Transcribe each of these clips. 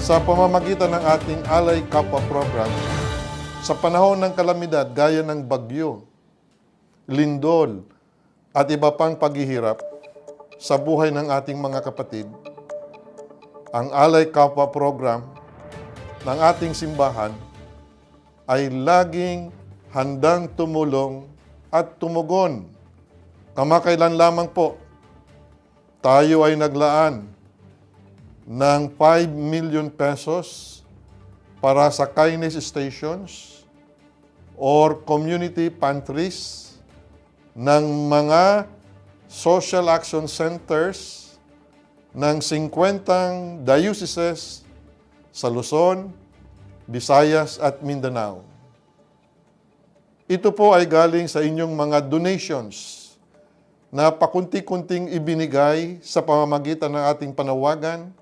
sa pamamagitan ng ating Alay Kapwa program sa panahon ng kalamidad gaya ng bagyo, lindol, at iba pang paghihirap sa buhay ng ating mga kapatid. Ang Alay Kapwa program ng ating simbahan ay laging handang tumulong at tumugon. Kamakailan lamang po, tayo ay naglaan ng 5 million pesos para sa kindness stations or community pantries ng mga social action centers ng 50 dioceses sa Luzon, Visayas at Mindanao. Ito po ay galing sa inyong mga donations na pakunti-kunting ibinigay sa pamamagitan ng ating panawagan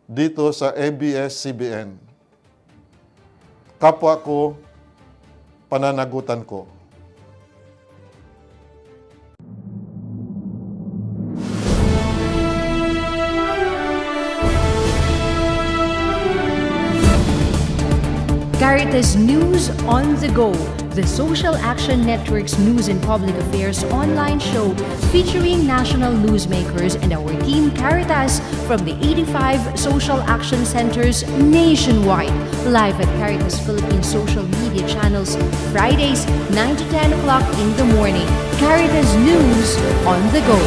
dito sa ABS-CBN. Kapwa ko, pananagutan ko. Caritas News on the Go, the Social Action Network's news and public affairs online show featuring national newsmakers and our team Caritas from the 85 social action centers nationwide. Live at Caritas Philippines social media channels, Fridays 9 to 10 o'clock in the morning. Caritas News on the Go.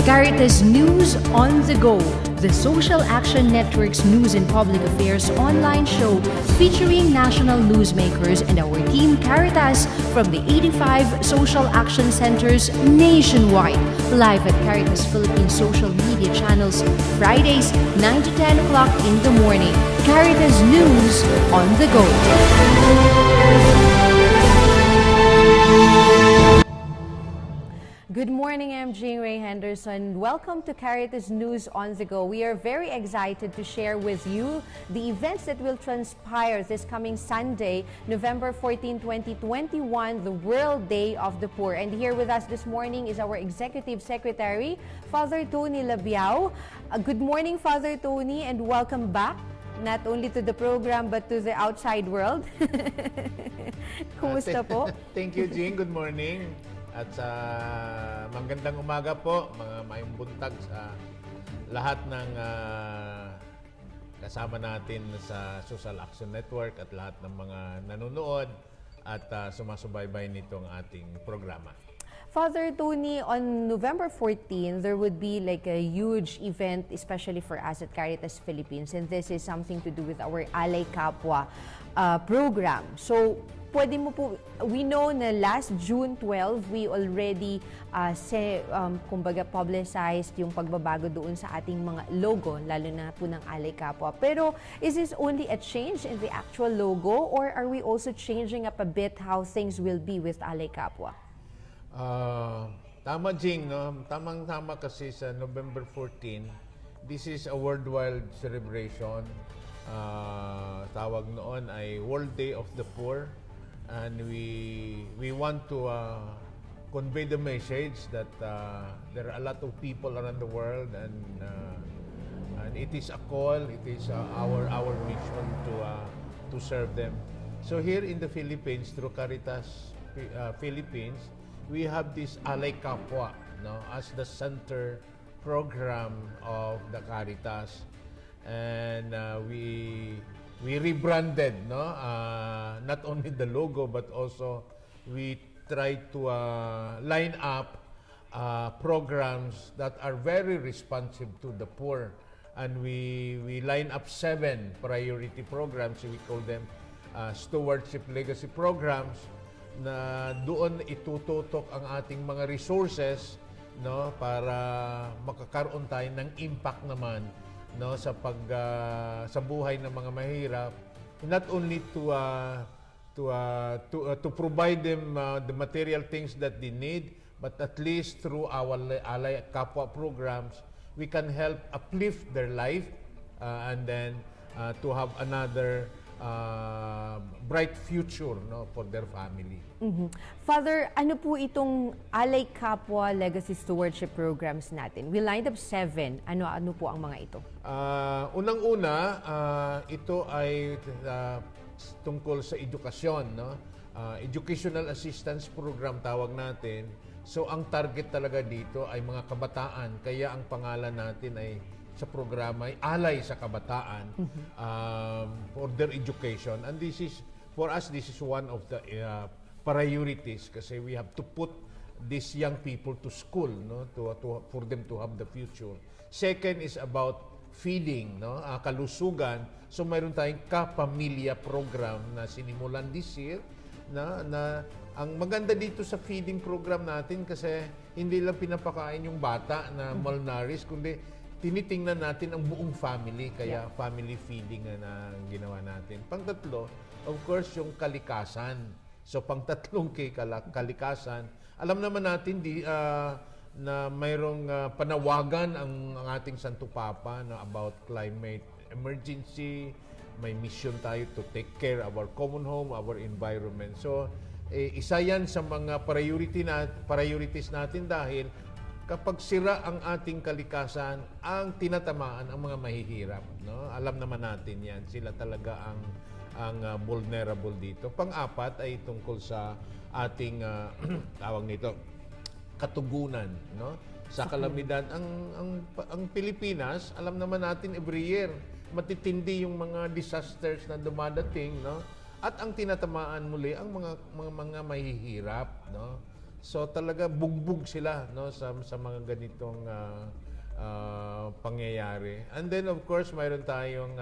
Caritas News on the Go, the Social Action Network's news and public affairs online show featuring national newsmakers and our team Caritas from the 85 social action centers nationwide. Live at Caritas Philippines social media channels, Fridays 9 to 10 o'clock in the morning. Caritas News on the Go. Good morning, I'm Jean Ray Henderson. Welcome to Caritas News on the Go. We are very excited to share with you the events that will transpire this coming Sunday, November 14, 2021, the World Day of the Poor. And here with us this morning is our Executive Secretary, Father Tony Labiao. Good morning, Father Tony, and welcome back. Not only to the program, but to the outside world. Kumusta po? Thank you, Jean. Good morning. At sa magandang umaga po, mga mayong buntag sa lahat ng kasama natin sa Social Action Network at lahat ng mga nanonood at sumasubaybay nitong ating programa. Father Tony, on November 14, there would be like a huge event, especially for us at Caritas Philippines, and this is something to do with our Alay Kapwa program. So, pwede mo po, we know na last June 12, we already kumbaga publicized yung pagbabago doon sa ating mga logo, lalo na po ng Alay Kapwa. Pero is this only a change in the actual logo, or are we also changing up a bit how things will be with Alay Kapwa? Tama, Jing, no? Tamang-tama kasi sa November 14, this is a worldwide celebration. Tawag noon ay World Day of the Poor. And we want to convey the message that there are a lot of people around the world, and it is a call, it is our mission to serve them. So here in the Philippines, through Caritas Philippines, we have this Alay Kapwa, no, as the center program of the Caritas, and we rebranded, no, not only the logo but also we try to line up programs that are very responsive to the poor, and we line up 7 priority programs. We call them stewardship legacy programs. na doon itututok ang ating mga resources, no, para makakaroon tayo ng impact naman, no, sa buhay ng mga mahirap, not only to provide them the material things that they need, but at least through our Alay Kapwa programs, we can help uplift their life, and then to have another bright future, no, for their family. Father, ano po itong Alay Kapwa Legacy Stewardship Programs natin? We lined up 7. Ano po ang mga ito? Unang-una, ito ay tungkol sa edukasyon, no? Educational Assistance Program tawag natin. So ang target talaga dito ay mga kabataan, kaya ang pangalan natin ay sa programa ay Alay sa Kabataan, for their education. And this is, for us, this is one of the priorities kasi we have to put these young people to school, no, for them to have the future. Second is about feeding, no, kalusugan. So mayroon tayong kapamilya program na sinimulan this year, na ang maganda dito sa feeding program natin kasi hindi lang pinapakain yung bata na malnourished, kundi tinitingnan natin ang buong family, kaya family feeding na ginawa natin. Pangtatlo, of course, yung kalikasan. So pangtatlong kalikasan, alam naman natin na mayroong panawagan ang ating Santo Papa na about climate emergency. May mission tayo to take care of our common home, our environment. So isa yan sa mga priorities natin dahil kapag sira ang ating kalikasan, ang tinatamaan ang mga mahihirap, no? Alam naman natin yan. Sila talaga ang vulnerable dito. Pang-apat ay tungkol sa ating tawag nito, katugunan, no? Sa kalamidad, ang Pilipinas, alam naman natin every year matitindi yung mga disasters na dumadating, no? At ang tinatamaan muli ang mga mahihirap, no? So talaga bugbog sila, no, sa mga ganitong pangyayari. And then of course mayroon tayong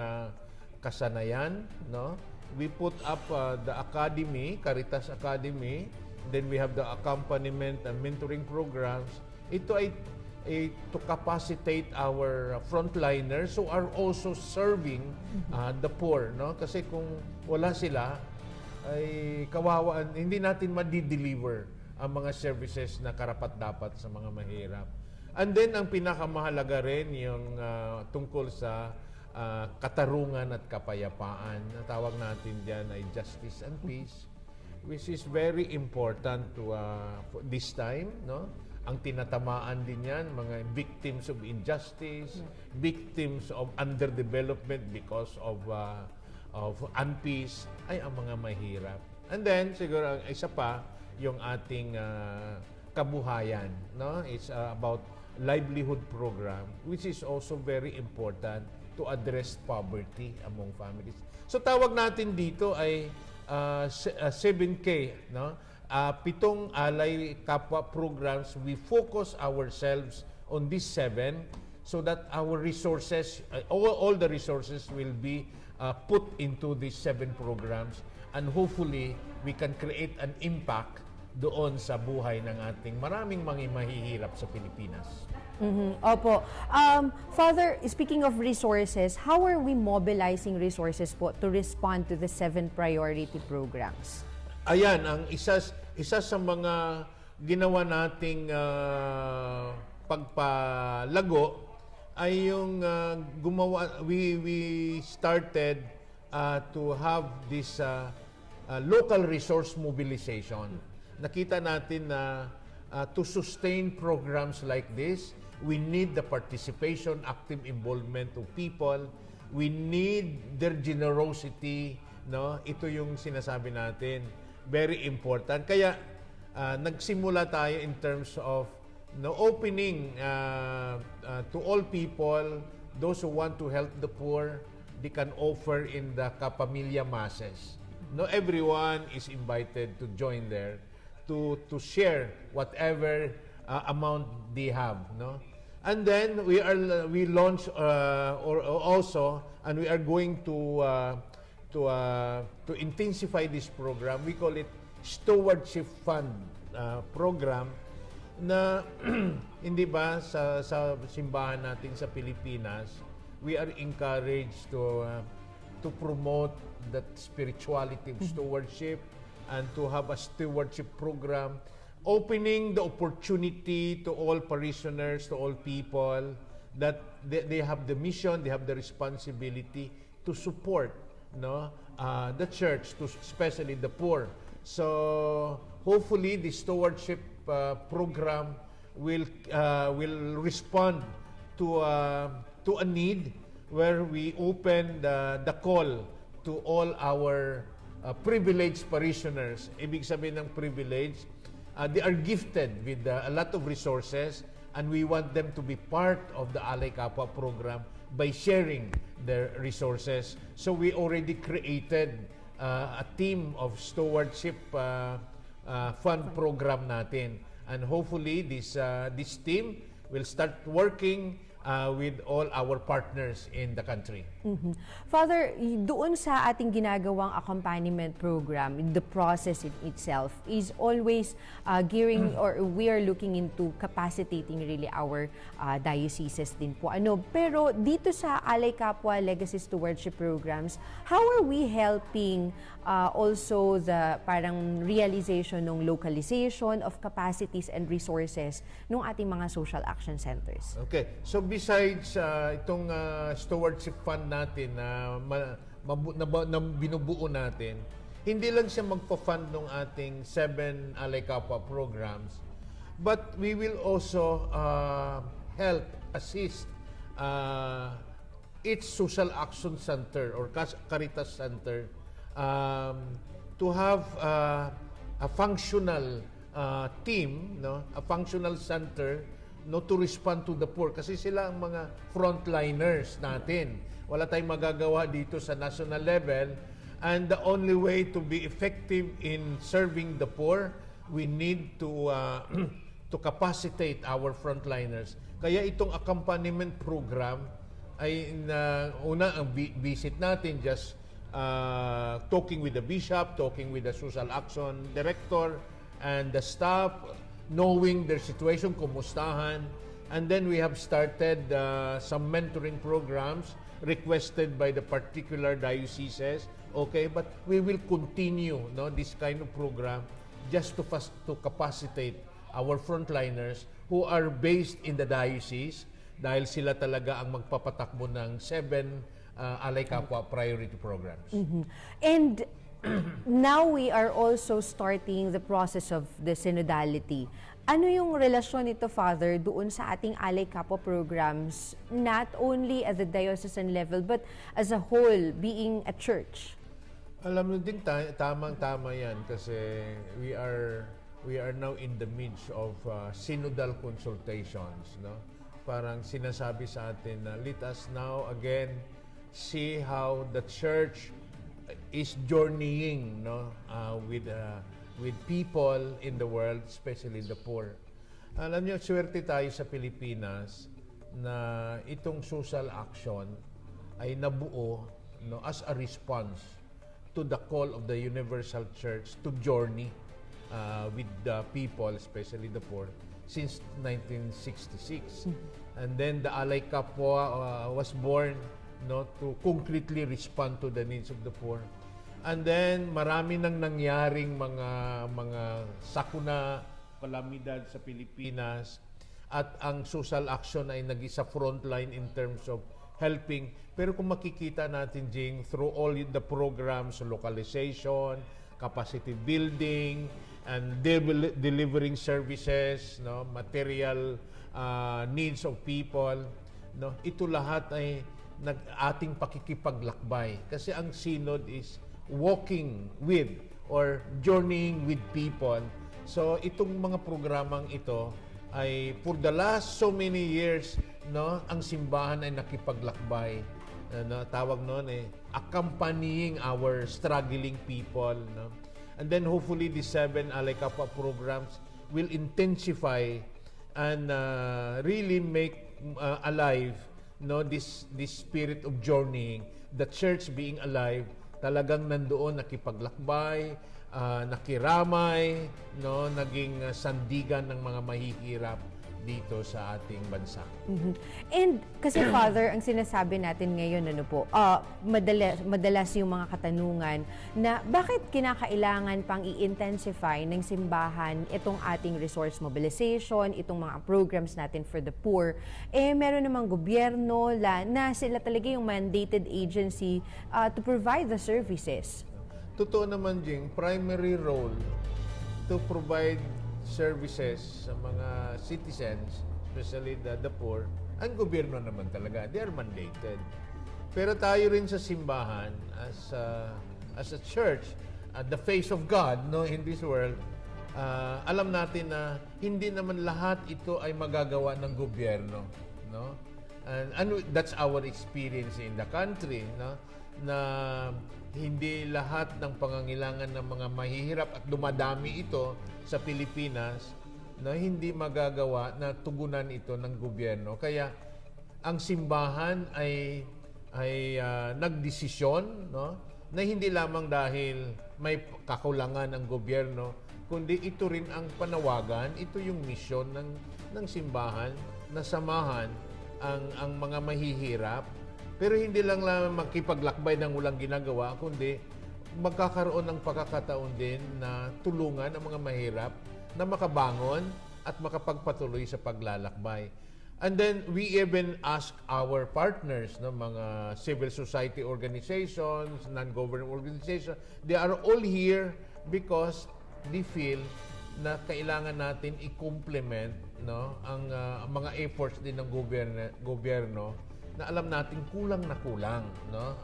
kasanayan, no? We put up the academy, Caritas Academy. Then we have the accompaniment and mentoring programs. Ito ay to capacitate our frontliners who are also serving the poor, no? Kasi kung wala sila ay kawawa, hindi natin ma-deliver ang mga services na karapat-dapat sa mga mahirap. And then, ang pinakamahalaga rin yung tungkol sa katarungan at kapayapaan. Tawag natin dyan ay justice and peace, which is very important to this time, no? Ang tinatamaan din yan, mga victims of injustice, victims of underdevelopment because of unpeace, ay ang mga mahirap. And then, siguro, isa pa, yung ating kabuhayan, no? It's about livelihood program, which is also very important to address poverty among families. So tawag natin dito ay 7K, no? 7 Alay Kapwa programs. We focus ourselves on these 7 so that our resources, all the resources will be put into these 7 programs, and hopefully we can create an impact doon sa buhay ng ating maraming mga mahihirap sa Pilipinas. Opo. Father, speaking of resources, how are we mobilizing resources po to respond to the 7 priority programs? Ayan, ang isa sa mga ginawa nating pagpalago ay yung gumawa, we started to have this local resource mobilization. Nakita natin na to sustain programs like this, we need the participation, active involvement of people. We need their generosity, no? Ito yung sinasabi natin, very important. Kaya nagsimula tayo in terms of opening to all people, those who want to help the poor, they can offer in the Kapamilya Masses. No, everyone is invited to join there to share whatever amount they have, no? And then we launch also, and we are going to intensify this program. We call it stewardship fund program na hindi ba sa simbahan natin sa Pilipinas, we are encouraged to promote that spirituality of stewardship and to have a stewardship program, opening the opportunity to all parishioners, to all people, that they have the mission, they have the responsibility to support the church, especially the poor. So hopefully the stewardship program will respond to a need where we open the call to all our privileged parishioners. Ibig sabihin ng privilege, they are gifted with a lot of resources, and we want them to be part of the Alay Kapwa program by sharing their resources. So we already created a team of stewardship fund program natin, and hopefully this team will start working with all our partners in the country. Father, doon sa ating ginagawang accompaniment program, the process itself is always gearing, or we are looking into capacitating really our dioceses din po. Pero dito sa Alay Kapwa Legacy Stewardship Programs, how are we helping also the parang realization ng localization of capacities and resources ng ating mga social action centers? Okay, so besides itong stewardship fund natin na binubuo natin, hindi lang siya magpa-fund ng ating 7 Alay Kapwa programs, but we will also help, assist each social action center or Caritas center to have a functional team, a functional center to respond to the poor, kasi sila ang mga frontliners natin. Wala tayong magagawa dito sa national level, and the only way to be effective in serving the poor, we need to capacitate our frontliners. Kaya itong accompaniment program ay ang visit natin, just talking with the bishop, talking with the social action director and the staff, knowing their situation, kumustahan. And then we have started some mentoring programs requested by the particular dioceses. Okay, but we will continue this kind of program just to capacitate our frontliners who are based in the diocese, dahil sila talaga ang magpapatakbo ng 7 Alay Kapwa priority programs. And now we are also starting the process of the synodality. Ano yung relasyon nito, Father, doon sa ating Alay Kapwa programs, not only at the diocesan level, but as a whole, being a church? Alam mo din, tamang-tama yan, kasi we are now in the midst of synodal consultations. Parang sinasabi sa atin na let us now again see how the church is journeying with people in the world, especially the poor. Alam niyo, swerte tayo sa Pilipinas na itong social action ay nabuo as a response to the call of the Universal Church to journey with the people, especially the poor, since 1966. And then the Alay Kapwa was born to concretely respond to the needs of the poor. And then marami nang nangyaring mga sakuna, kalamidad sa Pilipinas, at ang social action ay nag-isa frontline in terms of helping. Pero kung makikita natin, Jing, through all the programs, localization, capacity building, and delivering services, material needs of people, ito lahat ay ating pakikipaglakbay. Kasi ang synod is walking with or journeying with people. So itong mga programang ito ay for the last so many years, ang simbahan ay nakipaglakbay. Tawag noon accompanying our struggling people. And then hopefully the 7 Alay Kapwa programs will intensify and really make alive this spirit of journeying, the church being alive, talagang nandoon nakipaglakbay, nakiramay, no, naging sandigan ng mga mahihirap dito sa ating bansa. And kasi Father, ang sinasabi natin ngayon, madalas yung mga katanungan na bakit kinakailangan pang i-intensify ng simbahan itong ating resource mobilization, itong mga programs natin for the poor. Meron namang gobyerno na sila talaga yung mandated agency to provide the services. Totoo naman, Jing, primary role to provide services sa mga citizens, especially the poor, ang gobyerno naman talaga. They are mandated. Pero tayo rin sa simbahan, as a church, the face of God, no, in this world, alam natin na hindi naman lahat ito ay magagawa ng gobyerno, no? And that's our experience in the country, no? Na hindi lahat ng pangangailangan ng mga mahihirap at dumadami ito sa Pilipinas na hindi magagawa na tugunan ito ng gobyerno. Kaya ang simbahan ay nagdesisyon, no, na hindi lamang dahil may kakulangan ang gobyerno, kundi ito rin ang panawagan, ito yung misyon ng simbahan na samahan ang mga mahihirap. Pero hindi lang makipaglakbay ng walang ginagawa, kundi magkakaroon ng pagkakataon din na tulungan ang mga mahirap na makabangon at makapagpatuloy sa paglalakbay. And then we even ask our partners, no, mga civil society organizations, non-government organizations, they are all here because they feel na kailangan natin i-complement, no, ang mga efforts din ng gobyerno na alam natin kulang na kulang, no?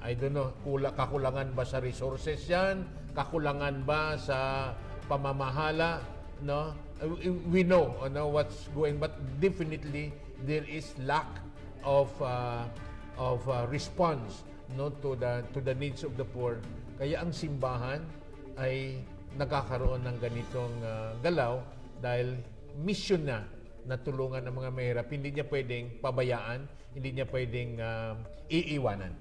I don't know, kakulangan ba sa resources yan? Kakulangan ba sa pamamahala? No? We know, what's going, but definitely there is lack of response, no, to the needs of the poor. Kaya ang simbahan ay nagkakaroon ng ganitong galaw dahil mission na tulungan ng mga mahirap. Hindi niya pwedeng pabayaan, hindi niya pwedeng iiwanan.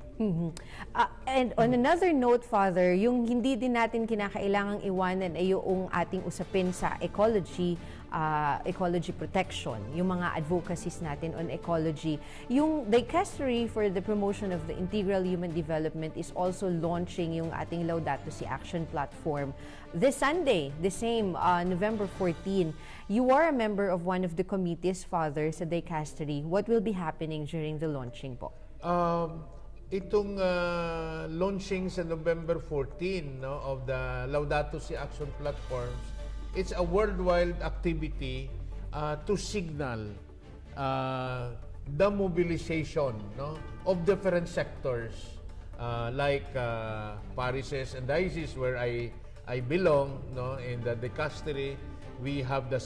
And on another note, Father, yung hindi din natin kinakailangang iwanan ay yung ating usapin sa ecology protection, yung mga advocacies natin on ecology. Yung Dicastery for the Promotion of the Integral Human Development is also launching yung ating Laudato Si Action platform this Sunday, the same, November 14. You are a member of one of the committees, Father, sa Dicastery. What will be happening during the launching po? Itong launching sa November 14, no, of the Laudato Si Action platforms, it's a worldwide activity to signal the mobilization, no, of different sectors like parishes and dioceses where I belong, no, in the dicastery. We have the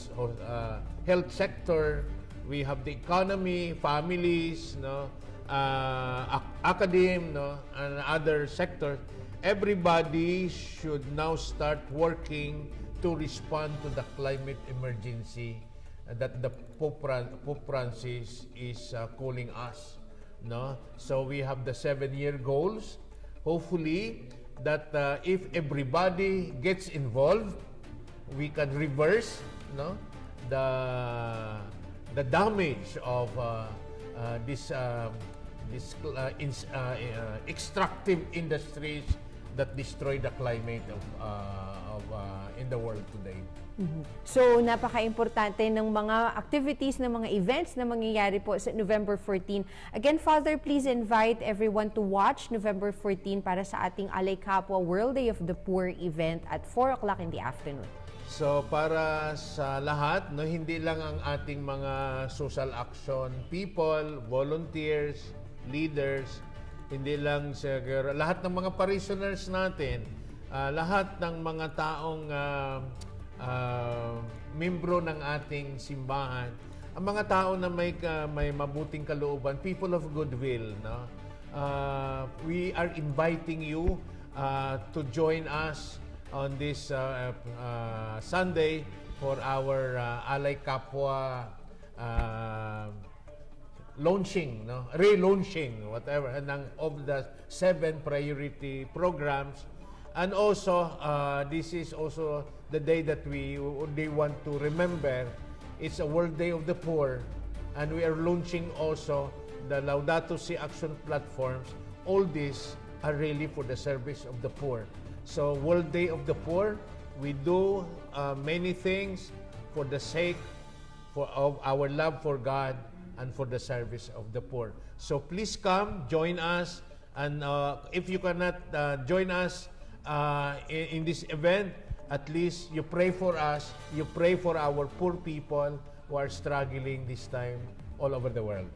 health sector, we have the economy, families, no, academe, no, and other sectors. Everybody should now start working to respond to the climate emergency that the Pope Francis is calling us, no? So we have the 7-year goals. Hopefully that if everybody gets involved, we can reverse, no, the damage of this extractive industries that destroy the climate in the world today. So, napaka-importante ng mga activities, ng mga events na mangyayari po sa November 14. Again, Father, please invite everyone to watch November 14 para sa ating Alay Kapwa World Day of the Poor event at 4 o'clock in the afternoon. So, para sa lahat, no, hindi lang ang ating mga social action people, volunteers, leaders, hindi lang siguro, lahat ng mga parishioners natin, lahat ng mga taong membro ng ating simbahan, ang mga tao na may mabuting kalooban, people of goodwill, no? We are inviting you to join us on this Sunday for our Alay Kapwa launching, no, relaunching, whatever, of the 7 priority programs. And also, this is also the day that they want to remember. It's a World Day of the Poor, and we are launching also the Laudato Si Action platforms. All these are really for the service of the poor. So, World Day of the Poor, we do many things for the sake of our love for God and for the service of the poor. So please come, join us, and if you cannot join us in this event, at least you pray for us, you pray for our poor people who are struggling this time all over the world.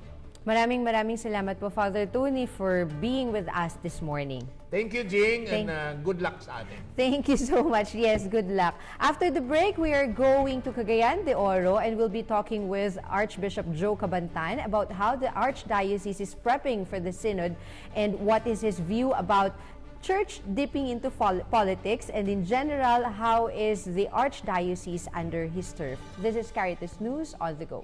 Maraming salamat po, Father Tony, for being with us this morning. Thank you, Jing, and good luck sa atin. Thank you so much. Yes, good luck. After the break, we are going to Cagayan de Oro, and we'll be talking with Archbishop Joe Cabantan about how the Archdiocese is prepping for the synod and what is his view about church dipping into politics, and in general, how is the Archdiocese under his turf. This is Caritas News on the Go.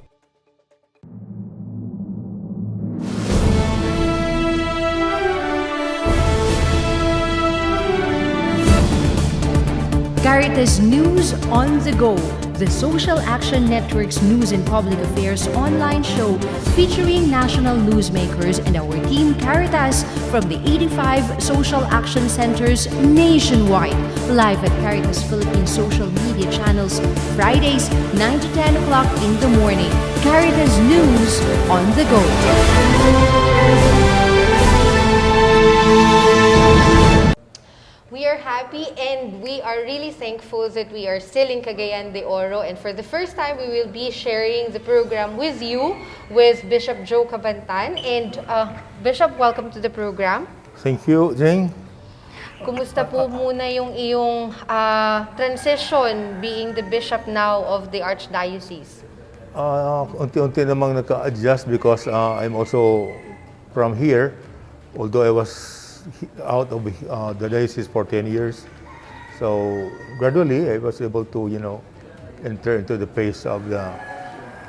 Caritas News on the Go, the Social Action Network's news and public affairs online show featuring national newsmakers and our team Caritas from the 85 social action centers nationwide. Live at Caritas Philippines social media channels, Fridays 9 to 10 o'clock in the morning. Caritas News on the Go. We are happy and we are really thankful that we are still in Cagayan de Oro, and for the first time we will be sharing the program with you with Bishop Joe Cabantan. And Bishop, welcome to the program. Thank you, Jing. Kumusta po muna yung iyong transition being the bishop now of the Archdiocese? Unti-unti namang naka-adjust because I'm also from here, although I was out of the diocese for 10 years. So gradually, I was able to, enter into the pace of the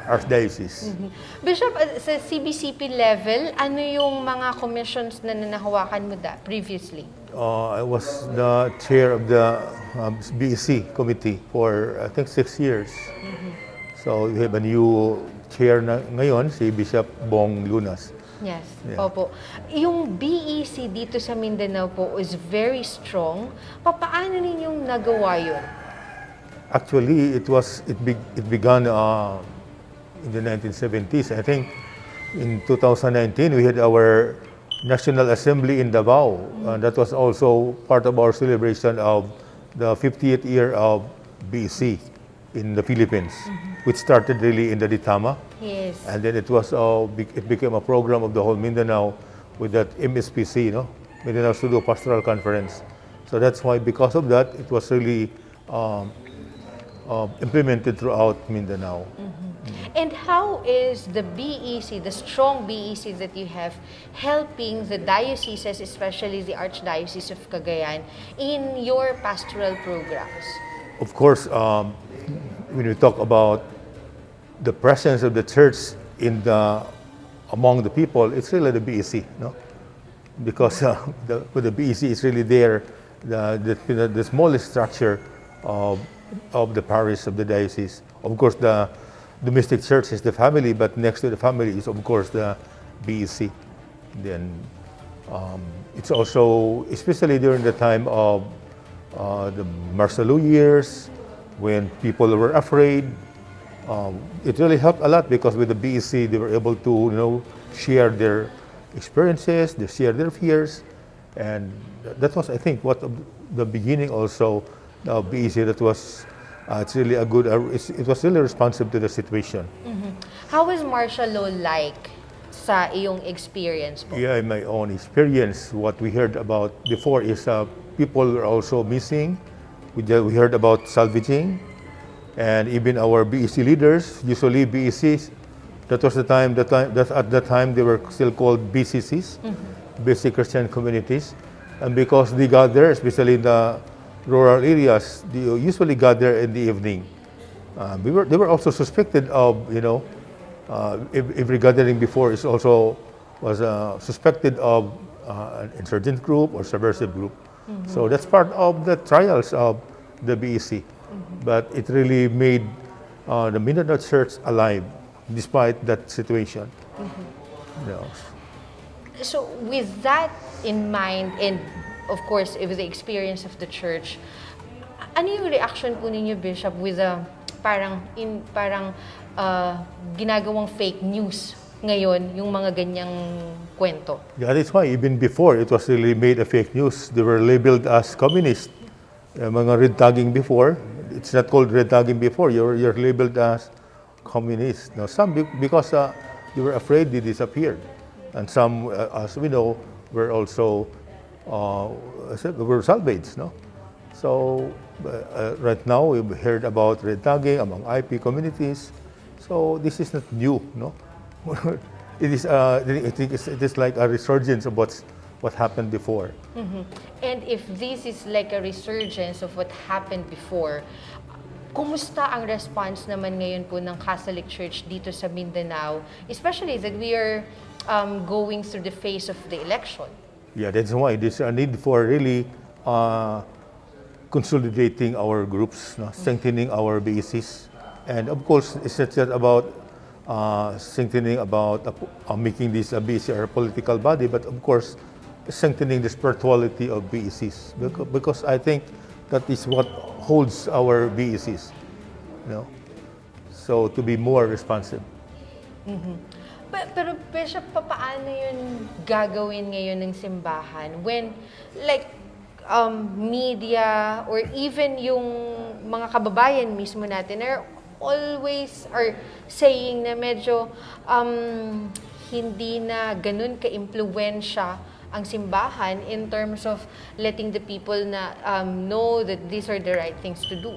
Archdiocese. Mm-hmm. Bishop, sa CBCP level, ano yung mga commissions na nanahawakan mo previously? I was the chair of the BEC committee for, I think, 6 years. Mm-hmm. So we have a new chair na ngayon, si Bishop Bong Lunas. Yes, Yeah. opo. Yung BEC dito sa Mindanao po is very strong. Paano ninyong nagawa yun? Actually, it began in the 1970s. I think in 2019 we had our National Assembly in Davao. That was also part of our celebration of the 50th year of BEC in the Philippines, which started really in the Ditama. Yes. And then it became a program of the whole Mindanao with that MSPC, Mindanao Studio Pastoral Conference. So that's why, because of that, it was really implemented throughout Mindanao. And how is the BEC, the strong BEC that you have, helping the dioceses, especially the Archdiocese of Cagayan, in your pastoral programs? Of course, when we talk about the presence of the church among the people, it's really the BEC, because with the BEC is really there, the smallest structure of the parish of the diocese. Of course, the domestic church is the family, but next to the family is, of course, the BEC. Then it's also, especially during the time of the Marcelo years, when people were afraid, it really helped a lot, because with the BEC they were able to share their experiences, they share their fears, and that was, I think, what the beginning also of BEC. That was it's really a good. It was really responsive to the situation. Mm-hmm. How was martial law like sa iyong experience po? Yeah, in my own experience, what we heard about before is people were also missing. We heard about salvaging, and even our BEC leaders, usually BECs, that was the time that at that time they were still called BCCs, Basic Christian Communities, and because they gather, especially in the rural areas, they usually gather in the evening. They were also suspected of, every gathering before was suspected of an insurgent group or subversive group. So that's part of the trials of the BEC. But it really made the Mindanao Church alive despite that situation. You know. So with that in mind, and of course, with the experience of the church, ano yung reaction po ninyo, Bishop, with ginagawang fake news ngayon, yung mga ganyang kwento? Yeah, that's why even before it was really made a fake news. They were labeled as communist. Mga red tagging before, it's not called red tagging before. You're labeled as communist. Now some because they were afraid they disappeared, and some, as we know, were also were salvaged. No, so right now we've heard about red tagging among IP communities. So this is not new. No, it is. I think it is like a resurgence of what happened before. And if this is like a resurgence of what happened before, kumusta ang response naman ngayon po ng Catholic Church dito sa Mindanao, especially that we are going through the phase of the election? Yeah, that's why there's a need for really consolidating our groups, no? Strengthening our BECs. And of course, it's not just about strengthening about making this a BEC or a political body, but of course, strengthening the spirituality of BECs. Because I think that is what holds our BECs, you know? So to be more responsive. Pero Bishop, paano yun gagawin ngayon ng simbahan when like media or even yung mga kababayan mismo natin are saying na medyo hindi na ganun ka-impluwensya ang simbahan in terms of letting the people na know that these are the right things to do?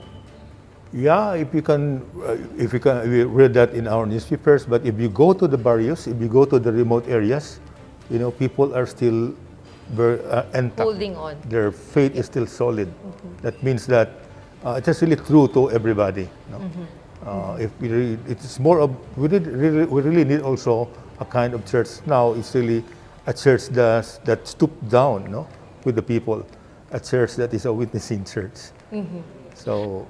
Yeah, if you can, we read that in our newspapers. But if you go to the barrios, if you go to the remote areas, you know, people are still intact. Holding on. Their faith is still solid. That means that it is really true to everybody. No? If it's more of we really need also a kind of church now. It's really a church that stooped down, no, with the people, a church that is a witnessing church. So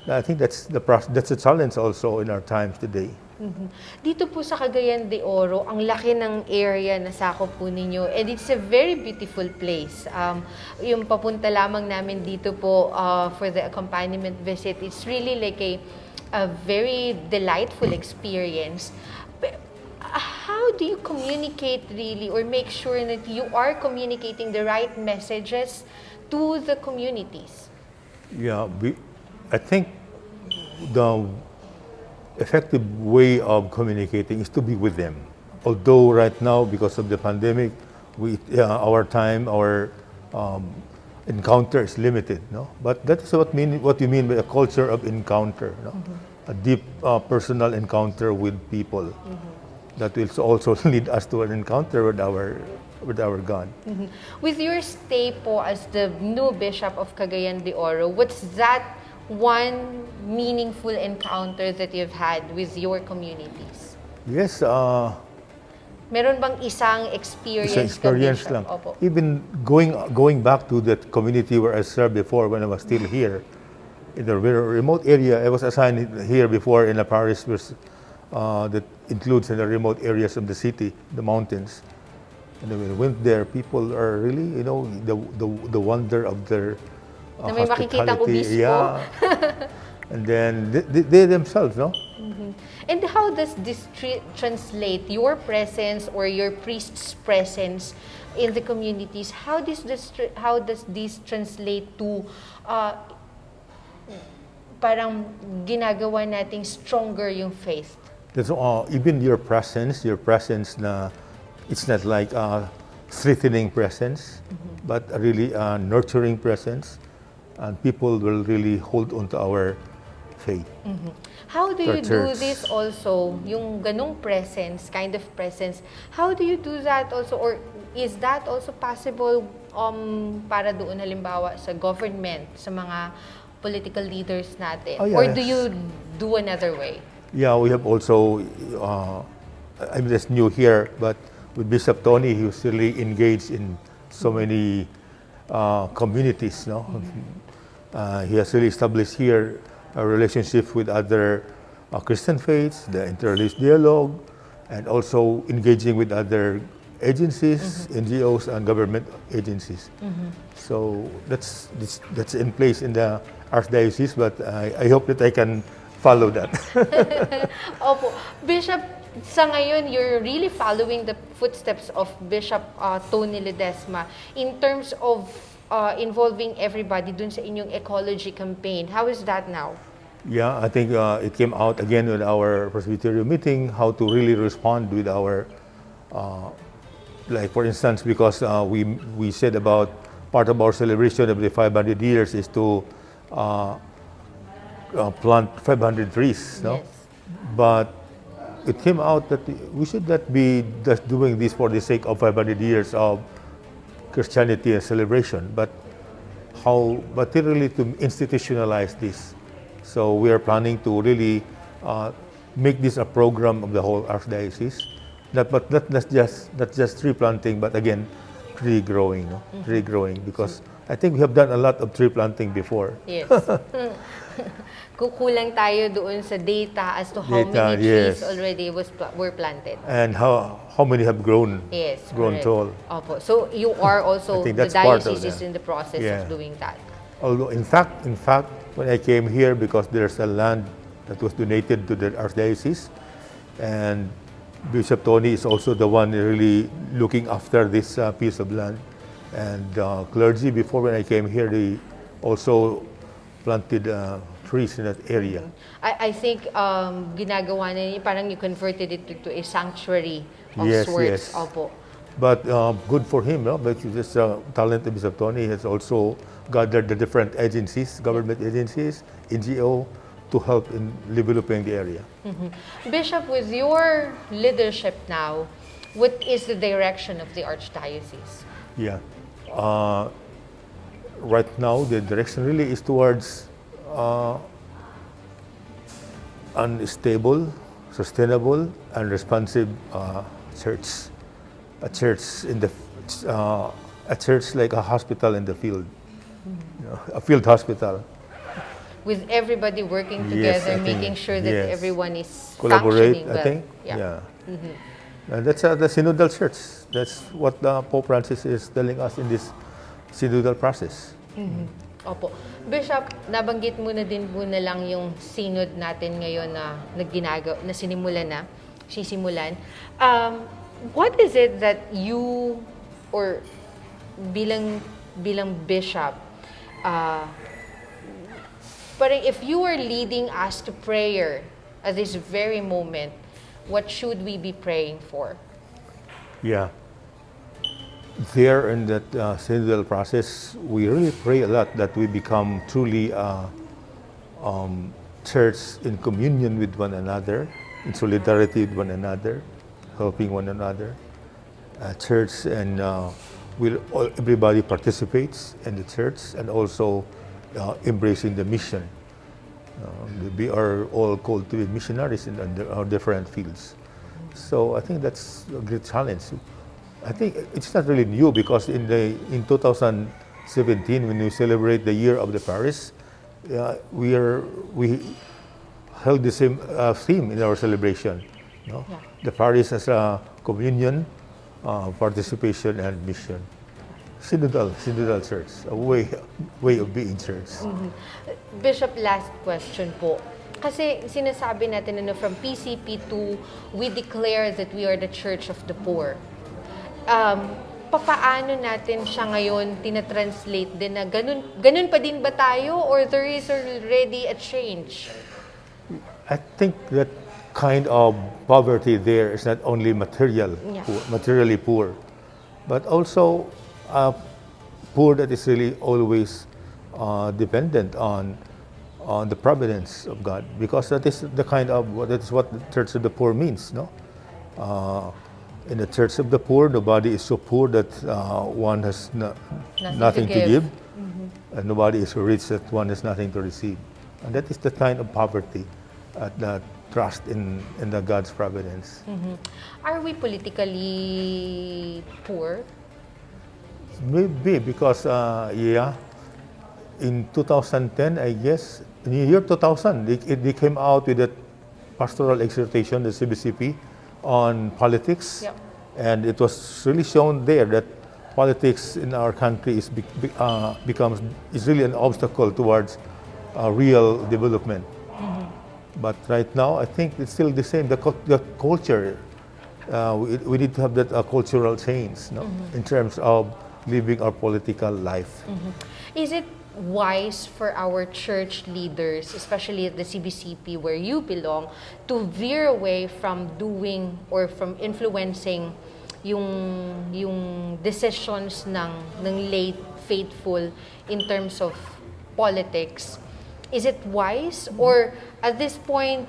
I think that's a challenge also in our times today. Dito po sa Cagayan de Oro, ang laki ng area na sakop po ninyo, and it's a very beautiful place. Yung papunta lamang namin dito po for the accompaniment visit, it's really like a very delightful experience. How do you communicate really or make sure that you are communicating the right messages to the communities? Yeah, I think the effective way of communicating is to be with them. Although right now, because of the pandemic, our encounter is limited. No, but that is what you mean by a culture of encounter. No? A deep personal encounter with people. That will also lead us to an encounter with our God. With your stay po as the new Bishop of Cagayan de Oro, what's that one meaningful encounter that you've had with your communities? Yes. Meron bang isang experience? Isang experience lang. Opo. Even going back to that community where I served before when I was still here, in the remote area, I was assigned here before in a parish that includes in the remote areas of the city, the mountains. And when we went there, people are really, you know, the wonder of their na may makikitang obispo. Yeah. And then they themselves, no? And how does this translate your presence or your priest's presence in the communities? How does this translate to parang ginagawa nating stronger yung faith? That's even your presence na it's not like a threatening presence, but a really nurturing presence, and people will really hold on to our faith. How do you do church. this also, yung ganung presence, kind of presence? How do you do that also, or is that also possible para doon halimbawa sa government, sa mga political leaders natin? Oh, yeah, or do yes. you do another way? Yeah, we have also, I'm just new here, but with Bishop Tony, he was really engaged in so many communities. No, he has really established here a relationship with other Christian faiths, the interreligious dialogue, and also engaging with other agencies, NGOs, and government agencies. So that's in place in the Archdiocese, but I hope that I can follow that. Opo. Bishop, sa ngayon, you're really following the footsteps of Bishop Tony Ledesma in terms of involving everybody dun sa inyong ecology campaign. How is that now? Yeah, I think it came out again with our Presbyterian meeting, how to really respond with our, like for instance, because we said about part of our celebration of the 500 years is to plant 500 trees, no? Yes. But it came out that we should not be just doing this for the sake of 500 years of Christianity and celebration, but how materially to institutionalize this. So we are planning to really make this a program of the whole Archdiocese. Not just tree planting, but again, tree growing, no? Tree growing, because I think we have done a lot of tree planting before. Yes. Kukulang tayo doon sa data as to how Data, many trees yes. already were planted. And how many have grown, Yes, grown correct. tall. Opo. So you are also, I think the that's part of diocese is that. in the process Yeah. of doing that. Although in fact, when I came here, because there's a land that was donated to the Archdiocese, and Bishop Tony is also the one really looking after this piece of land. And clergy, before when I came here, they also planted trees in that area. I think ginagawa na niyo, parang you converted it to a sanctuary of Yes, sorts. yes. Opo. But good for him, no? But this talent of Bishop Tony has also gathered the different agencies, government agencies, NGO, to help in developing the area. Bishop, with your leadership now, what is the direction of the Archdiocese? Yeah. Right now, the direction really is towards unstable, sustainable, and responsive church. A church like a hospital in the field, a field hospital. With everybody working Yes, together, I think, making sure that yes. everyone is Collaborate, functioning well. I think. Yeah. And that's the synodal church. That's what Pope Francis is telling us in this synodal process. Opo. Bishop, nabanggit mo na din po na lang yung synod natin ngayon na sisimulan. What is it that you, or bilang bishop, parang if you are leading us to prayer at this very moment, what should we be praying for? Yeah. There in that synodal process, we really pray a lot that we become truly a church in communion with one another, in solidarity with one another, helping one another. A church and everybody participates in the church, and also embracing the mission. We are all called to be missionaries in our different fields. So I think that's a great challenge. I think it's not really new, because in 2017, when we celebrate the year of the parish, we held the same theme in our celebration. No? Yeah. The parish as a communion, participation, and mission. Synodal church, a way of being church. Bishop, last question po. Kasi sinasabi natin na from PCP to we declare that we are the church of the poor. Papaano natin siya ngayon tinatranslate din na ganun pa din ba tayo, or there is already a change? I think that kind of poverty there is not only materially poor, but also poor that is really always dependent on the providence of God, because that is what the Church of the Poor means, no? In the Church of the Poor, nobody is so poor that one has nothing to give, and nobody is so rich that one has nothing to receive. And that is the kind of poverty, that trust in the God's providence. Are we politically poor? Maybe because, in 2010, I guess, in the year 2000, they came out with a pastoral exhortation, the CBCP, on politics. Yep. And it was really shown there that politics in our country is really an obstacle towards real development. But right now, I think it's still the same. The culture, we need to have that cultural change, no? In terms of living our political life. Is it wise for our church leaders, especially at the CBCP where you belong, to veer away from doing or from influencing yung decisions ng lay faithful in terms of politics? Is it wise, or at this point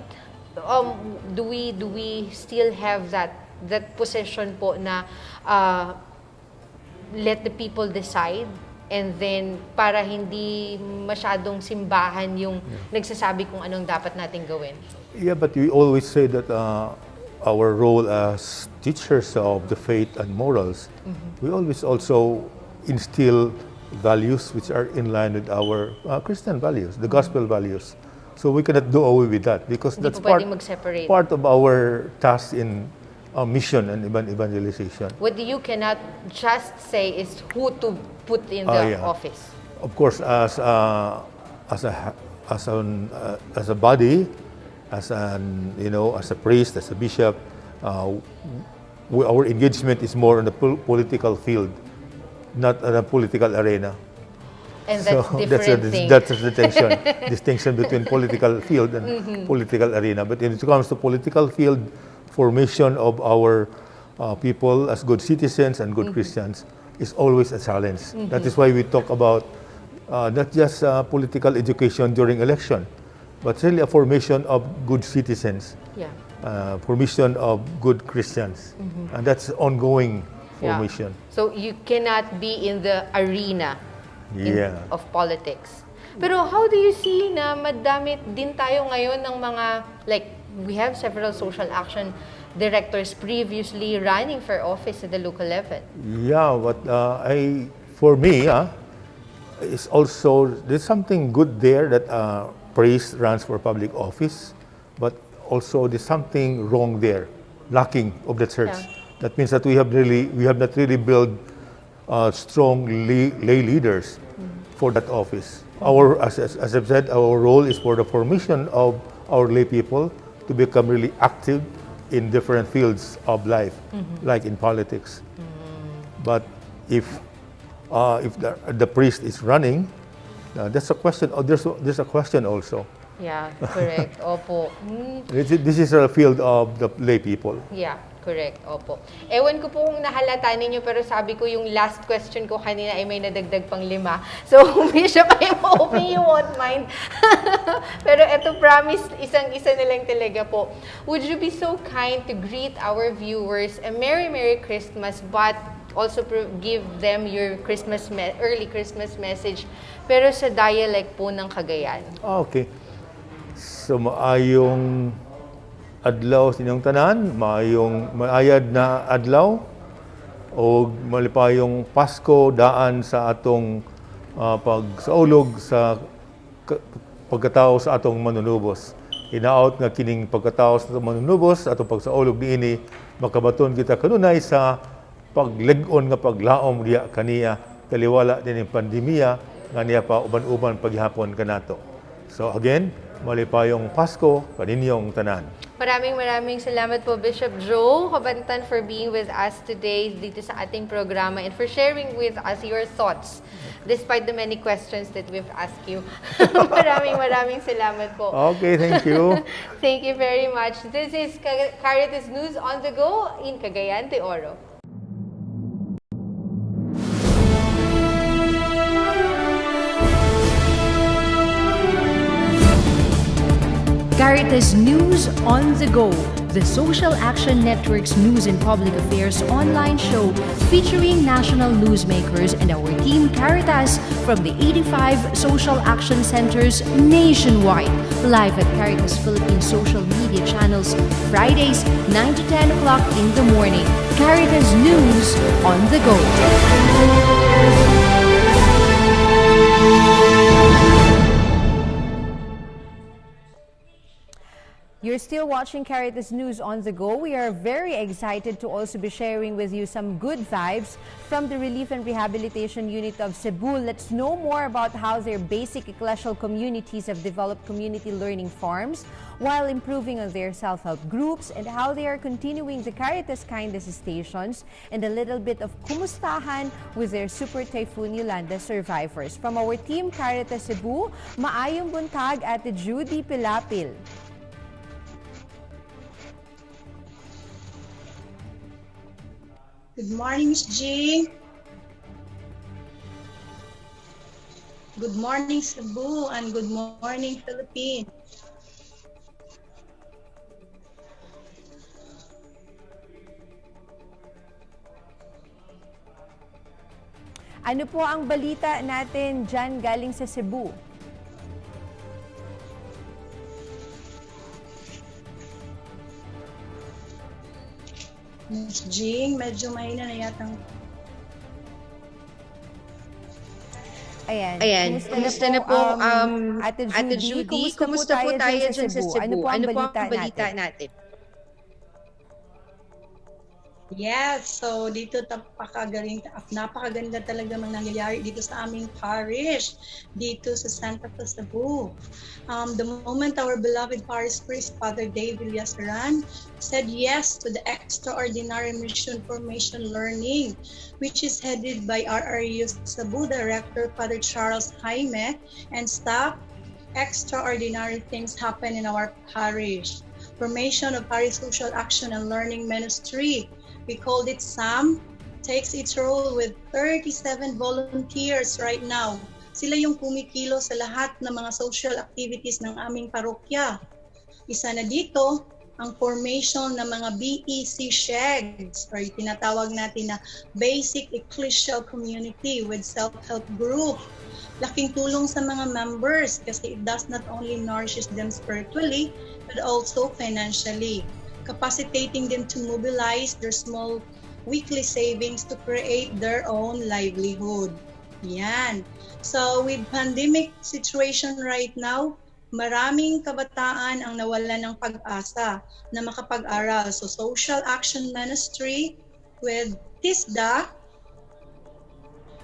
do we still have that position po na let the people decide, and then para hindi masyadong simbahan yung nagsasabi kung anong dapat nating gawin? Yeah, but we always say that our role as teachers of the faith and morals, we always also instill values which are in line with our Christian values, the gospel values. So we cannot do away with that because Hindi that's po pwedeng mag-separate. part of our task in mission and evangelization. What you cannot just say is who to put in the office. Of course, as a body, as a priest, as a bishop, our engagement is more on the political field, not on a political arena. And that's different thing. That's the distinction between political field and political arena. But when it comes to political field, formation of our people as good citizens and good Christians is always a challenge. That is why we talk about not just political education during election, but really a formation of good citizens, formation of good Christians. And that's ongoing formation. So you cannot be in the arena of politics. Pero how do you see na madami din tayo ngayon ng mga, like, we have several social action directors previously running for office at the local level? Yeah, but for me, it's also, there's something good there that priest runs for public office, but also there's something wrong there, lacking of the church. Yeah. That means that we have not really built strong lay leaders for that office. As I've said, our role is for the formation of our lay people to become really active in different fields of life, like in politics. But if the priest is running, that's a question. There's a question also. Yeah, correct. Opo. This is a field of the lay people. Yeah, correct. Opo. Ewan ko po kung nahalata ninyo, pero sabi ko yung last question ko kanina ay may nadagdag pang 5. So, Bishop, I hope you won't mind. Pero eto, promise, isang-isa na lang talaga po. Would you be so kind to greet our viewers a Merry Christmas, but also give them your early Christmas message, pero sa dialect po ng Cagayan? Okay. So, maayong adlaw sa inyong tanan, maayad na adlaw, o malipayong Pasko daan sa atong pagsaulog sa pagkatao sa atong manunubos. Hinaot nga kining pagkatao sa atong manunubos, atong pagsaulog niini, makabaton kita kanunay sa pagleg-on nga paglaom diya kaniya, taliwala din ang pandemya, nga niya pa uban-uban paghihapon kanato. So again, malipayong Pasko kaninyong tanan. Maraming salamat po, Bishop Joe Cabantan, for being with us today dito sa ating programa and for sharing with us your thoughts despite the many questions that we've asked you. maraming salamat po. Okay, thank you. Thank you very much. This is Caritas News on the Go in Cagayan de Oro. Caritas News on the Go, the Social Action Network's news and public affairs online show featuring national newsmakers and our team Caritas from the 85 social action centers nationwide. Live at Caritas Philippines social media channels, Fridays 9 to 10 o'clock in the morning. Caritas News on the Go. You're still watching Caritas News on the Go. We are very excited to also be sharing with you some good vibes from the Relief and Rehabilitation Unit of Cebu. Let's know more about how their basic ecclesial communities have developed community learning farms while improving on their self-help groups, and how they are continuing the Caritas Kindness stations, and a little bit of kumustahan with their Super Typhoon Yolanda survivors. From our team Caritas Cebu, maayong buntag Ate Judy Pilapil. Good morning, Ms. G. Good morning, Cebu, and good morning, Philippines. Ano po ang balita natin dyan galing sa Cebu? Ms. Jing, medyo mahina na yatang. Ayan. Kumusta na po, Ate Judy? Kumusta po tayo dyan sa Cebu? Ano po ang balita natin? Yes, so dito napakaganda talaga mga nangyayari dito sa aming parish, dito sa Santa Fe, Cebu. The moment our beloved parish priest, Father Dave Villasaran, said yes to the extraordinary mission formation learning, which is headed by RRU Cebu Director, Father Charles Jaime, and staff, extraordinary things happen in our parish. Formation of Parish Social Action and Learning Ministry, we called it SAM, takes its role with 37 volunteers right now. Sila yung kumikilo sa lahat ng mga social activities ng aming parokya. Isa na dito, ang formation ng mga BEC SHEGs, or tinatawag natin na Basic Ecclesial Community with Self-Help Group. Laking tulong sa mga members kasi it does not only nourishes them spiritually, but also financially, capacitating them to mobilize their small weekly savings to create their own livelihood. Yan. So with pandemic situation right now, maraming kabataan ang nawalan ng pag-asa na makapag-aral. So Social Action Ministry with TISDA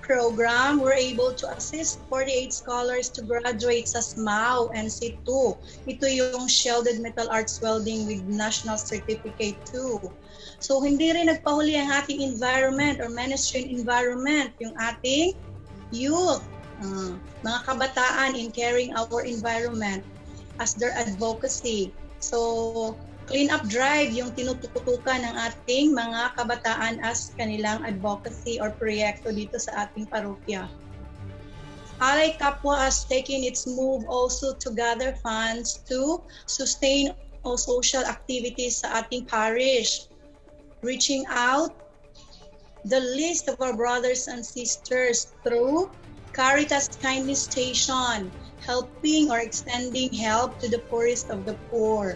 program, we're able to assist 48 scholars to graduate sa SMAU and C2. Ito yung Shielded Metal Arts Welding with National Certificate 2. So hindi rin nagpahuli ang ating environment or ministry environment, yung ating youth, mga kabataan in caring our environment as their advocacy. So clean up drive yung tinutukutukan ng ating mga kabataan as kanilang advocacy or proyekto dito sa ating parokya. Alay Kapwa has taken its move also to gather funds to sustain all social activities sa ating parish, reaching out the list of our brothers and sisters through Caritas Kindness Station, helping or extending help to the poorest of the poor.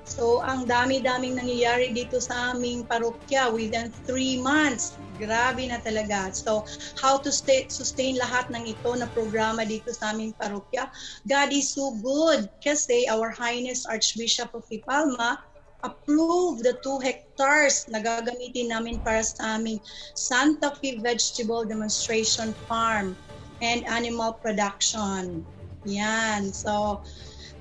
So, ang dami-daming nangyayari dito sa aming parokya within 3 months. Grabe na talaga. So, how to sustain lahat ng ito na programa dito sa aming parokya? God is so good kasi our Highness Archbishop of Ipalma approved the 2 hectares na gagamitin namin para sa aming Santa Fe Vegetable Demonstration Farm and Animal Production. Yan. So,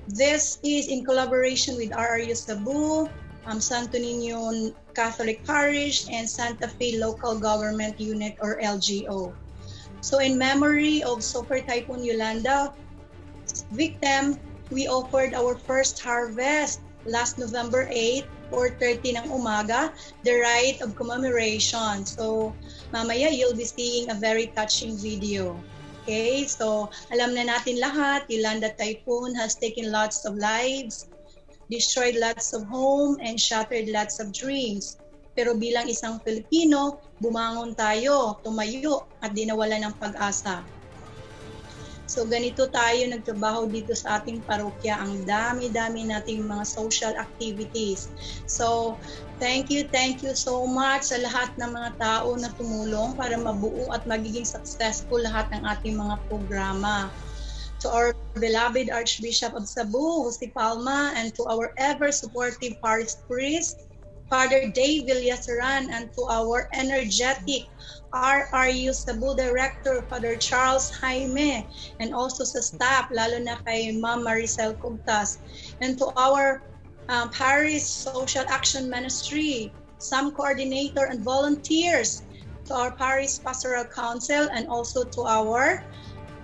this is in collaboration with RRU Cebu, Santo Niño Catholic Parish, and Santa Fe Local Government Unit or LGO. So in memory of Super Typhoon Yolanda victim, we offered our first harvest last November 8, 4:30 ng umaga, the rite of commemoration. So mamaya you'll be seeing a very touching video. Okay, so alam na natin lahat, Yolanda Typhoon has taken lots of lives, destroyed lots of home, and shattered lots of dreams. Pero bilang isang Pilipino, bumangon tayo, tumayo, at di nawala ng pag-asa. So ganito tayo nagtrabaho dito sa ating parokya. Ang dami-dami nating mga social activities. So thank you so much sa lahat ng mga tao na tumulong para mabuo at magiging successful lahat ng ating mga programa. to our beloved Archbishop of Cebu, Jose Palma, and to our ever-supportive parish priest, Father Dave Villasaran, and to our energetic RRU Cebu Director, Father Charles Jaime, and also sa staff, lalo na kay Ma'am Maricel Cugtas, and to our parish social action ministry, some coordinator and volunteers, to our parish pastoral council, and also to our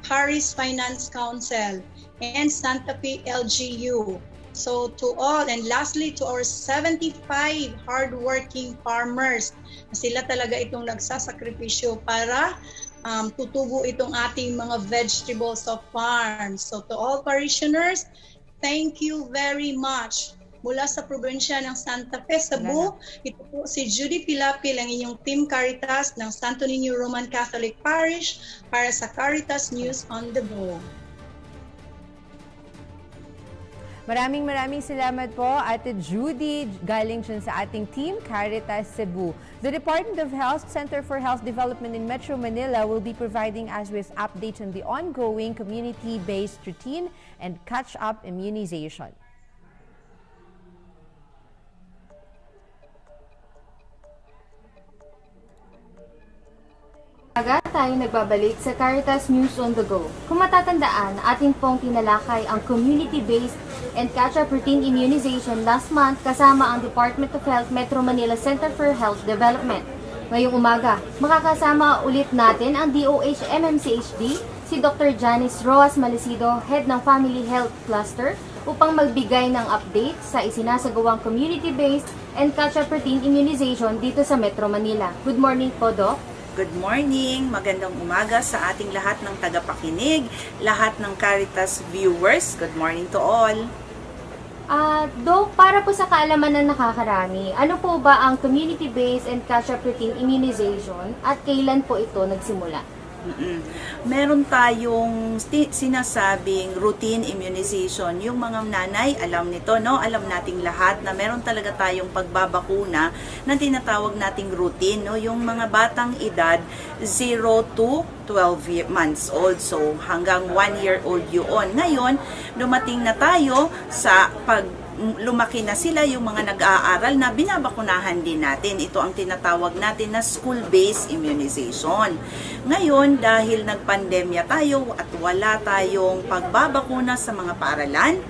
parish finance council and Santa Fe LGU. So to all, and lastly to our 75 hardworking farmers, sila talaga itong nagsasakripisyo para tutubo itong ating mga vegetables of farms. So to all parishioners, thank you very much. Mula sa probinsya ng Santa Fe, Cebu, ito po si Judy Pilapil, ang inyong Team Caritas ng Santo Niño Roman Catholic Parish para sa Caritas News on the Go. Maraming salamat po, Ate Judy, galing dyan sa ating Team Caritas Cebu. The Department of Health Center for Health Development in Metro Manila will be providing us with updates on the ongoing community-based routine and catch-up immunization. Aga tayo nagbabalik sa Caritas News on the Go. Kung matatandaan, ating pong tinalakay ang community-based and catch-up routine immunization last month kasama ang Department of Health Metro Manila Center for Health Development. Ngayong umaga, makakasama ulit natin ang DOH MMCHD, si Dr. Janice Roas Malesido, Head ng Family Health Cluster, upang magbigay ng update sa isinasagawang community-based and catch-up routine immunization dito sa Metro Manila. Good morning po, Doc. Good morning, magandang umaga sa ating lahat ng tagapakinig, lahat ng Caritas viewers. Good morning to all. Doc, para po sa kaalaman ng nakakarami, ano po ba ang community-based and catch-up routine immunization at kailan po ito nagsimula? Meron tayong sinasabing routine immunization. Yung mga nanay, alam nito, no? Alam nating lahat na meron talaga tayong pagbabakuna na tinatawag nating routine, no? Yung mga batang edad 0 to 12 months old. So, hanggang 1 year old yun. Ngayon, dumating na tayo sa lumaki na sila, yung mga nag-aaral na binabakunahan din natin. Ito ang tinatawag natin na school-based immunization. Ngayon, dahil nagpandemya tayo at wala tayong pagbabakuna sa mga paaralan,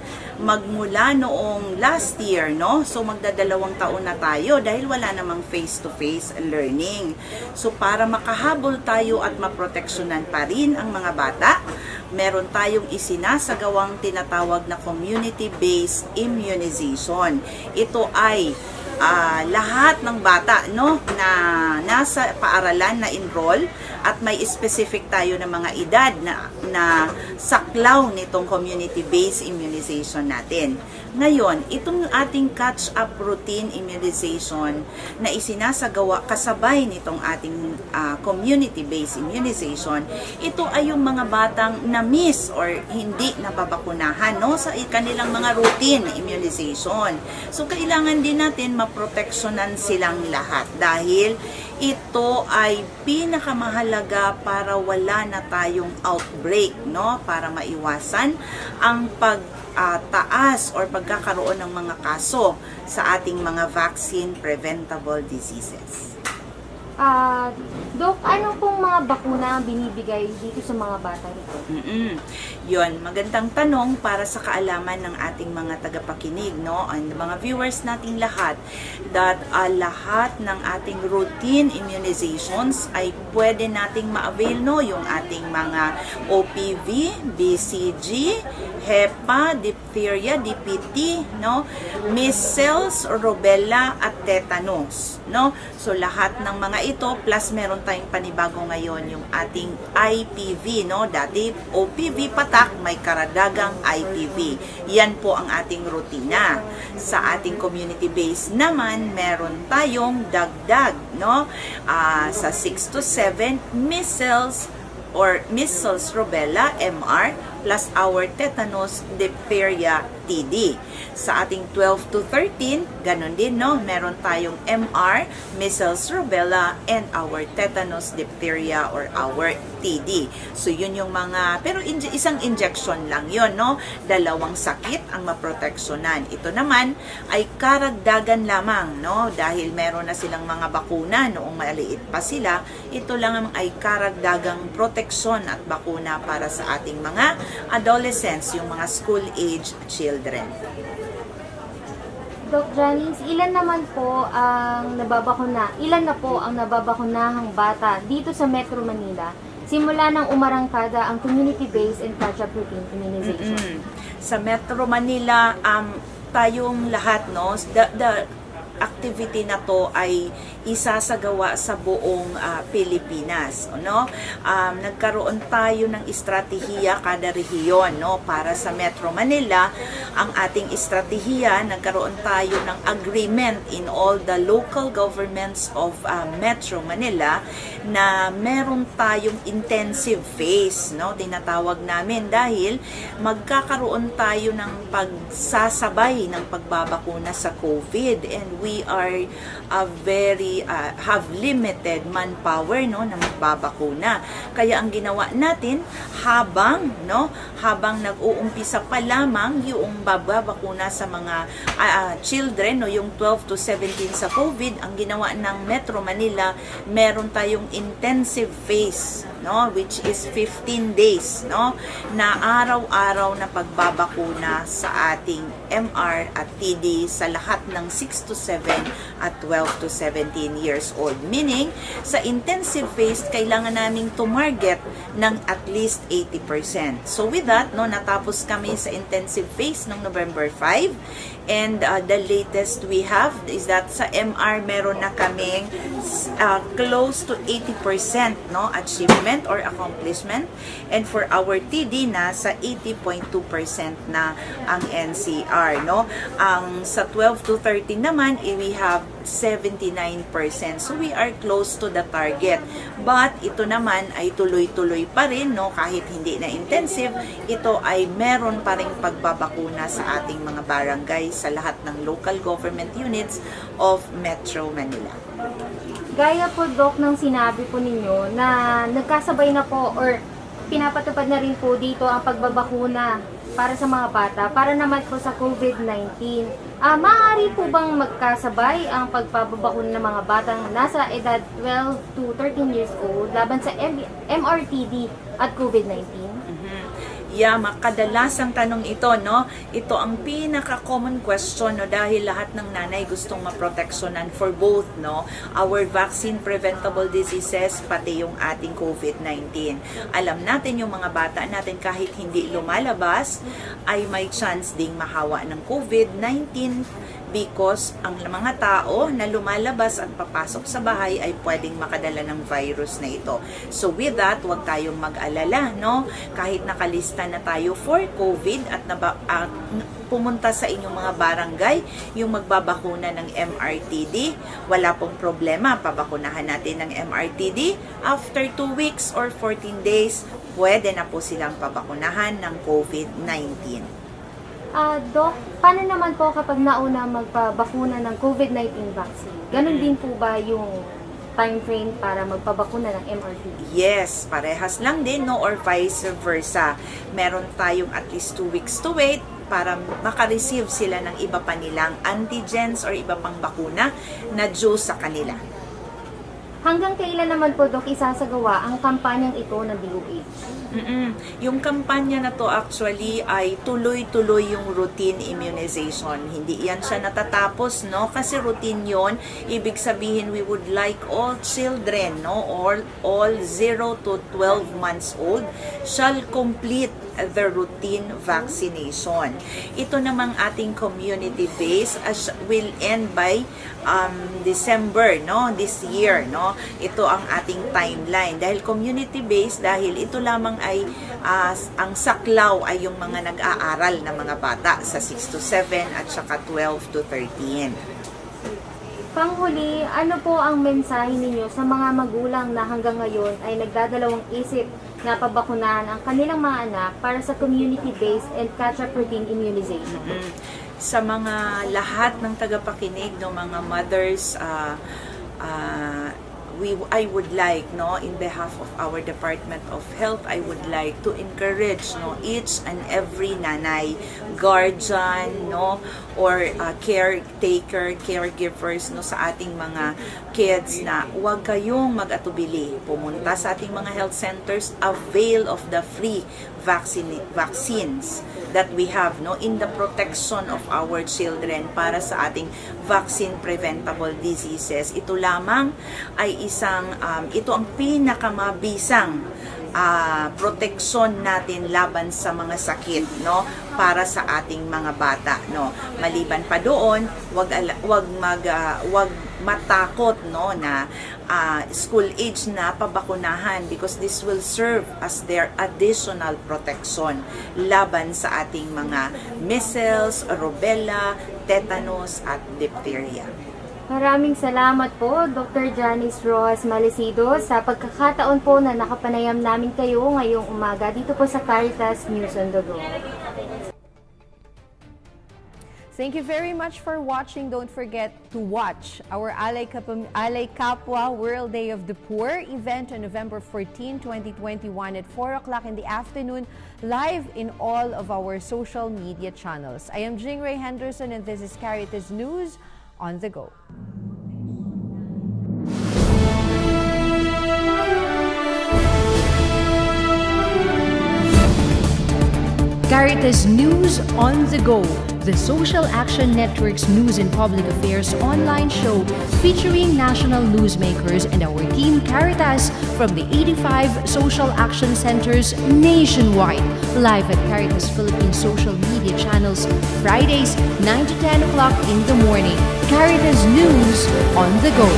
magmula noong last year, no? So magdadalawang taon na tayo dahil wala namang face-to-face learning. So para makahabol tayo at maproteksyonan pa rin ang mga bata, meron tayong isinasagawang tinatawag na community-based immunization. Ito ay lahat ng bata, no, na nasa paaralan na enroll at may specific tayo ng mga edad na saklaw nitong community-based immunization natin. Ngayon, itong ating catch-up routine immunization na isinasagawa kasabay nitong ating community-based immunization, ito ay yung mga batang na-miss or hindi nababakunahan, no, sa kanilang mga routine immunization. So, kailangan din natin maproteksyonan silang lahat dahil ito ay pinakamahalaga para wala na tayong outbreak, no, para maiwasan ang pagtaas or pagkakaroon ng mga kaso sa ating mga vaccine preventable diseases. Doc, ano pong mga bakuna ang binibigay dito sa mga bata rito? Yun, magandang tanong para sa kaalaman ng ating mga tagapakinig, no? And mga viewers nating lahat, that lahat ng ating routine immunizations ay pwede nating ma-avail, no? Yung ating mga OPV, BCG, HEPA, diphtheria, DPT, no? Measles, rubella, at tetanus, no? So lahat ng mga ito, plus meron tayong panibago ngayon, yung ating IPV, no? Dati OPV patak, may karadagang IPV. Yan po ang ating rutina. Sa ating community-based naman, meron tayong dagdag, no? Sa 6 to 7, measles, rubella, MR, plus our tetanus, diphtheria, TD. Sa ating 12 to 13, ganun din, no? Meron tayong MR, measles, rubella, and our tetanus, diphtheria, or our TD. So, yun yung mga, pero isang injection lang yun, no? Dalawang sakit ang maproteksyonan. Ito naman ay karagdagan lamang, no? Dahil meron na silang mga bakuna noong maliit pa sila, ito lang ay karagdagang proteksyon at bakuna para sa ating mga adolescents, yung mga school-age children. Doc Janice, ilan na po ang nababakunahang bata dito sa Metro Manila simula nang umarangkada ang community-based and catch-up routine immunization? Sa Metro Manila, tayong lahat, no, the activity na to ay isasagawa sa buong Pilipinas, no? Nagkaroon tayo ng estratehiya kada rehiyon, no? Para sa Metro Manila, ang ating estratehiya, nagkaroon tayo ng agreement in all the local governments of Metro Manila na meron tayong intensive phase, no? Tinatawag namin dahil magkakaroon tayo ng pagsasabay ng pagbabakuna sa COVID, and we are have limited manpower, no, na magbabakuna. Kaya ang ginawa natin habang nag-uumpisa pa lamang yung bababakuna sa mga children, no, yung 12 to 17 sa COVID, ang ginawa ng Metro Manila, meron tayong intensive phase, no, which is 15 days, no, na araw-araw na pagbabakuna sa ating MR at TD sa lahat ng 6 to 7 at 12 to 17 years old. Meaning, sa intensive phase, kailangan naming tumarget ng at least 80%. So with that, no, natapos kami sa intensive phase noong November 5, and the latest we have is that sa MR meron na kaming close to 80%, no, achievement or accomplishment, and for our TD na sa 80.2% na ang NCR, no. Ang sa 12 to 13 naman, we have 79%. So we are close to the target. But ito naman ay tuloy-tuloy pa rin, no, kahit hindi na intensive, ito ay meron pa ring pagbabakuna sa ating mga barangay sa lahat ng local government units of Metro Manila. Gaya po, Doc, ng sinabi po ninyo na nagkasabay na po or pinapatupad na rin po dito ang pagbabakuna para sa mga bata, para naman po sa COVID-19. Maaari po bang magkasabay ang pagpapabakuna ng mga batang nasa edad 12 to 13 years old laban sa MRTD at COVID-19? Yeah, makadalasang tanong ito, no? Ito ang pinaka-common question, no? Dahil lahat ng nanay gustong maproteksyonan for both, no? Our vaccine preventable diseases, pati yung ating COVID-19. Alam natin yung mga bata natin kahit hindi lumalabas, ay may chance ding mahawa ng COVID-19 because ang mga tao na lumalabas at papasok sa bahay ay pwedeng makadala ng virus na ito. So with that, huwag tayong mag-alala, no? Kahit nakalista na tayo for COVID at pumunta sa inyong mga barangay yung magbabakuna ng MRTD, wala pong problema, pabakunahan natin ng MRTD. After 2 weeks or 14 days, pwede na po silang pabakunahan ng COVID-19. Doc, paano naman po kapag nauna magpabakuna ng COVID-19 vaccine? Ganon din po ba yung time frame para magpabakuna ng MRTD? Yes, parehas lang din, no, or vice versa. Meron tayong at least 2 weeks to wait para makareceive sila ng iba pa nilang antigens or iba pang bakuna na due sa kanila. Hanggang kailan naman po, Doc, isasagawa ang kampanyang ito ng DOH? Yung kampanya na to actually ay tuloy-tuloy yung routine immunization. Hindi yan siya natatapos, no? Kasi routine yon, ibig sabihin we would like all children, no, or all 0 to 12 months old shall complete the routine vaccination. Ito namang ating community base will end by December, no, this year, no. Ito ang ating timeline dahil community based, dahil ito lamang ay ang saklaw ay yung mga nag-aaral na mga bata sa 6 to 7 at saka 12 to 13. Panghuli, ano po ang mensahe ninyo sa mga magulang na hanggang ngayon ay nagdadalawang isip na pabakunahan ang kanilang mga anak para sa community-based and catch-up routine immunization? Sa mga lahat ng tagapakinig, no, mga mothers, I would like, no, in behalf of our Department of Health, I would like to encourage, no, each and every nanay, guardian, no, or caretaker, caregivers, no, sa ating mga kids na huwag kayong mag-atubili. Pumunta sa ating mga health centers, avail of the free vaccines that we have, no, in the protection of our children para sa ating vaccine preventable diseases. Ito lamang ay ito ang pinakamabisang proteksyon natin laban sa mga sakit, no, para sa ating mga bata, no. Maliban pa doon, wag matakot, no, na school age na pabakunahan, because this will serve as their additional protection laban sa ating mga measles, rubella, tetanus at diphtheria. Maraming salamat po, Dr. Janice Rojas Malesido, sa pagkakataon po na nakapanayam namin kayo ngayong umaga dito po sa Caritas News on the Go. Thank you very much for watching. Don't forget to watch our Alay Kapwa World Day of the Poor event on November 14, 2021 at 4 o'clock in the afternoon, live in all of our social media channels. I am Jingray Henderson and this is Caritas News on the Go. Caritas News on the Go, the Social Action Network's news and public affairs online show featuring national newsmakers and our team Caritas from the 85 social action centers nationwide. Live at Caritas Philippines social media channels, Fridays 9 to 10 o'clock in the morning. Caritas News on the Go.